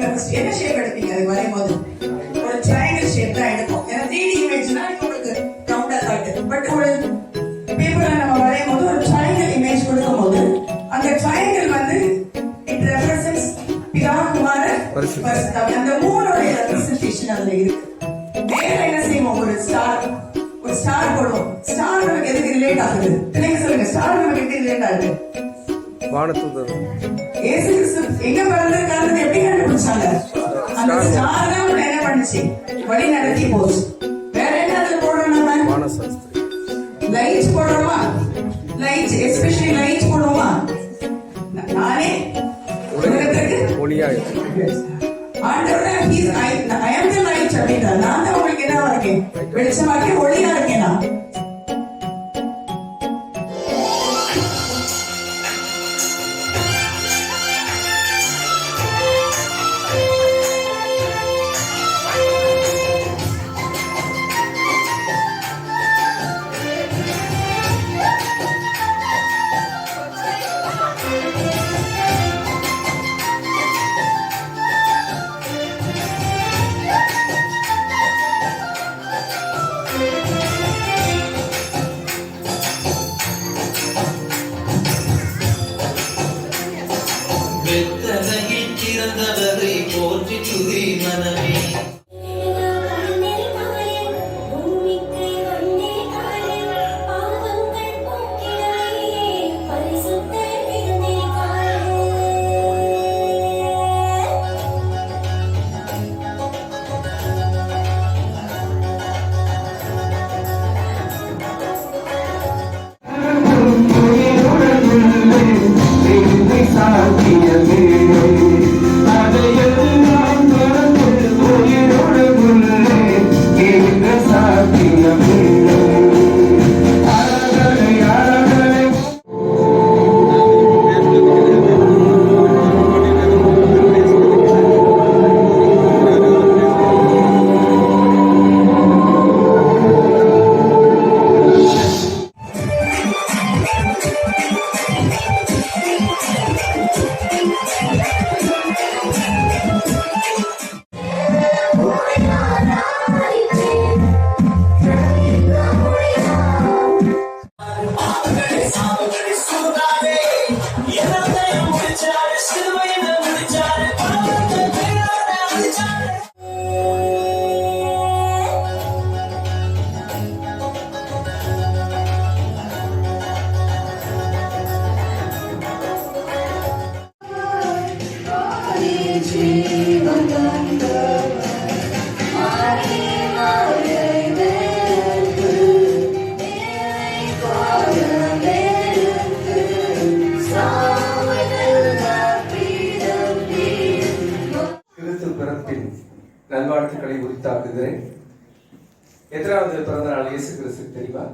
நீங்க என்ன ஷேப் எடுப்பீங்க? அது வரையும் போது ஒரு ட்ரையாங்கிள் ஷேப் தான் எடுப்போம். ஏன்னா 3D இமேஜ்னா உங்களுக்கு ரவுண்டா காட்டு. பட் ஒரு பேப்பர்ல நம்ம வரையும் போது ஒரு ட்ரையாங்கிள் இமேஜ் கொடுக்கும் போது அந்த ட்ரையாங்கிள் வந்து இட் ரெப்ரசன்ட்ஸ் பிதா குமார பரிசுத்தாவி. அந்த மூணுடைய ரெப்ரசன்டேஷன் அதுல இருக்கு. வேற என்ன செய்வோம்? ஒரு ஸ்டார் போடுவோம். ஸ்டார் நமக்கு எதுக்கு ரிலேட் ஆகுது? நீங்க சொல்லுங்க, ஸ்டார் நமக்கு எப்படி ரிலேட் ஆகுது? வானதூதர். இயேசு கிறிஸ்து எங்க பிறந்திருக்காருன்னு எப்படி கண்டுபிடிச்சாங்க? அந்த ஸ்டார் தான் உங்களை என்ன பண்ணுச்சு? வழி நடத்தி போச்சு. வேற என்ன அதுல போடுறோம்? நம்ம வானசாஸ்திரி லைட்ஸ் போடுறோமா? லைட்ஸ், எஸ்பெஷலி லைட்ஸ் போடுவோமா? நானே உலகத்துக்கு ஒளியாய் ஆண்டவரே I am the light அப்படின்னா நான் தான் உங்களுக்கு என்னவா இருக்கேன்? வெளிச்சமா இருக்கேன், ஒளியா இருக்கேன். நான் வெத்தலையில் பிறந்தவரை போற்றி துதி மனமே. பிறப்பின் நல்வாழ்த்துக்களை உரித்தாக்குகிறேன். எத்தனாவது பிறந்த நாள் இயேசு கிறிஸ்து தெரியுமா?